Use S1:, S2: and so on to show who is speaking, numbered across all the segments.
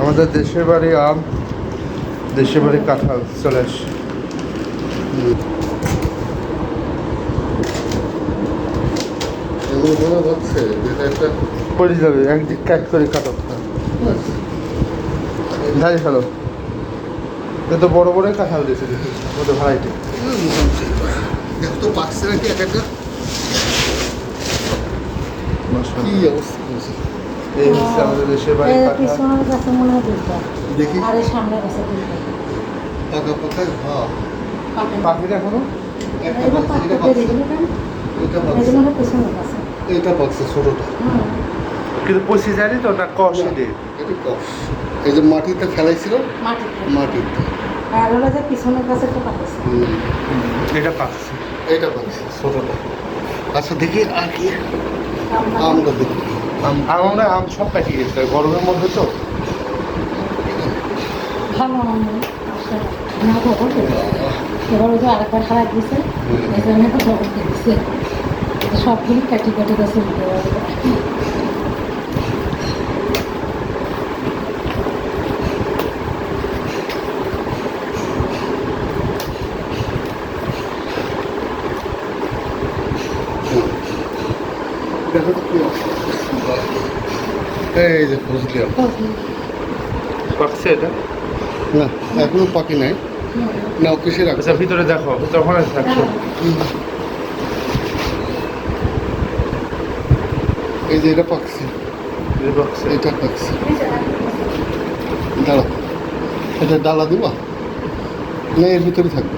S1: আমাদের দেশের বাড়ি আম, দেশের বাড়ি কাঁঠাল চলে আসে।
S2: এমন মনে হচ্ছে যেটা একটা
S1: পড়ে যাবে, একদিক কাট করে কাটো। ঢাই ফেলো। এত বড় বড় কাঁঠাল দিয়েছে দেখি আমাদের ভাড়াইতে।
S2: এত পাকছে নাকি এক একটা কি অবস্থা হয়েছে।
S1: এই হচ্ছে আমাদের দেশের বাড়ি কাঁঠাল।
S3: পিছনের কাছে মনে হয় দুটো,
S2: দেখি
S3: আর এই সামনের কাছে দুটো।
S2: পাকা পাকা হ্যাঁ
S1: পাখিটা এখনো
S2: একটা
S3: এবার
S2: পাকছে, এটা
S3: পাকতে
S2: পাকছে,
S3: দেখলো কেন?
S2: এটা
S3: এই
S2: পাকছে,
S3: যে মনে হয় পিছনের কাছে।
S2: এটা পাকছে ছোটটা।
S3: হুম।
S1: কিন্তু পচে যায়নি তো, না কষে দিয়ে।
S2: এটা কষ এই যে মাটিতে ফেলাইছিল
S3: মাটিতে।
S2: মাটিতে
S3: আর হলো যে পিছনের কাছে তো পাকছে।
S1: এটা পাকছে।
S2: এটা পাকছে ছোটটা। আচ্ছা দেখি আর কি আমরা দেখি
S1: আমরা আম সব পাকি গেছে গরমের মধ্যে তো।
S3: ভালো আমি না খবর এবার ওই যে আরেকবার খারাপ দিয়েছে, এই জন্য তো খবর দিচ্ছে সবগুলি কাটি কাটি গেছে।
S2: দেখো তো কি অবস্থা। এই যে ফজলি আম।
S1: পাকছে এটা।
S2: না এখনো পাকি নাই না কিসে রাখছে
S1: আচ্ছা ভিতরে দেখো, ভিতরে ওখানে থাকছো।
S2: এই যে এটা পাকছে
S1: এটা পাকছে।
S2: এটা পাকছে দাঁড়া এটা ডালা দিবা না এর ভিতরে থাকবে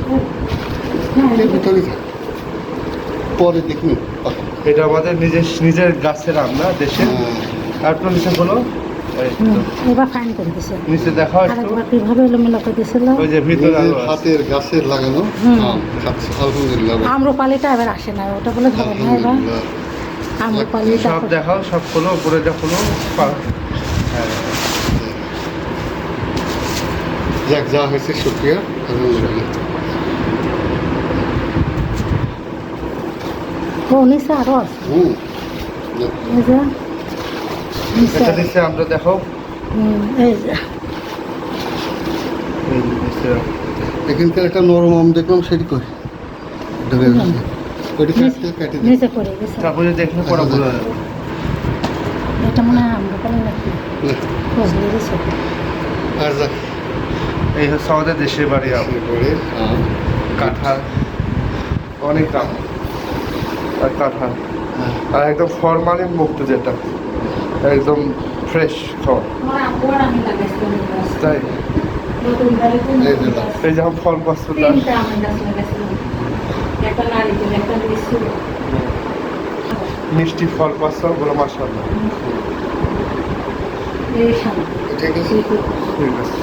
S2: এর ভিতরেই থাকবে পরে দেখুন পাকা
S1: এটা আমাদের নিজের গাছের আম না, দেশের। আর তো নিচে হলো
S3: এবার ফাইন করে দিছে।
S1: নিচে দেখাও একটু।
S3: আরেকবার কিভাবে এলোমেলো করে দিছিল।
S1: ওই যে ভিতরে আলো আছে।
S2: হাতের গাছের লাগানো আম খাচ্ছে আলহামদুলিল্লাহ
S3: আম্রপালিটা এবার আসে না, ওটা বলে ধরে না এবার
S2: আলহামদুলিল্লাহ
S3: আম্রপালিটা।
S1: সব দেখাও, সব খোলো, উপরে দেখো। হ্যাঁ
S2: যাক যা হয়েছে শুক্রিয়া আলহামদুলিল্লাহ
S3: ও নিচে আরো আছে।
S2: যাক,
S3: এই যে নিচে
S1: এটা
S3: আরো।
S1: নিচে আমরা দেখো।
S3: এই যে
S1: এই যে নিচে।
S2: এখানকার একটা নরম আম দেখলাম সেটি কই ঢুকে গেছে ওইটি কাটতে কেটে দিই
S3: নিচে পড়ে গেছে।
S1: তারপরে দেখলে পড়া ভুল হয়।
S3: এটা মনে হয় আম্রপালি নাকি ফজলি দিছে।
S2: আর যাক
S1: এই হচ্ছে আমাদের দেশের বাড়ি আম,
S2: করে আম
S1: কাঁঠাল, অনেক আম আর কাঁঠাল।
S2: হ্যাঁ
S1: আর একদম ফরমালিন মুক্ত, যেটা একদম ফ্রেশ খাওয়া।
S3: আমার আব্বুর আমি লাগাইছিলাম গাছ।
S1: তাই
S3: নতুন বাড়িতে
S2: এই যে
S3: গাছ।
S1: এই যখন ফল পাচ্ছ তার
S3: তিনটা আমের গাছ লাগাইছিলাম, একটা নারিকেল, একটা লিচু।
S1: মিষ্টি ফল পাচ্ছ ওগুলো মাশাআল্লাহ।
S3: এই সামনে
S2: ঠিক আছে
S1: ঠিক আছে।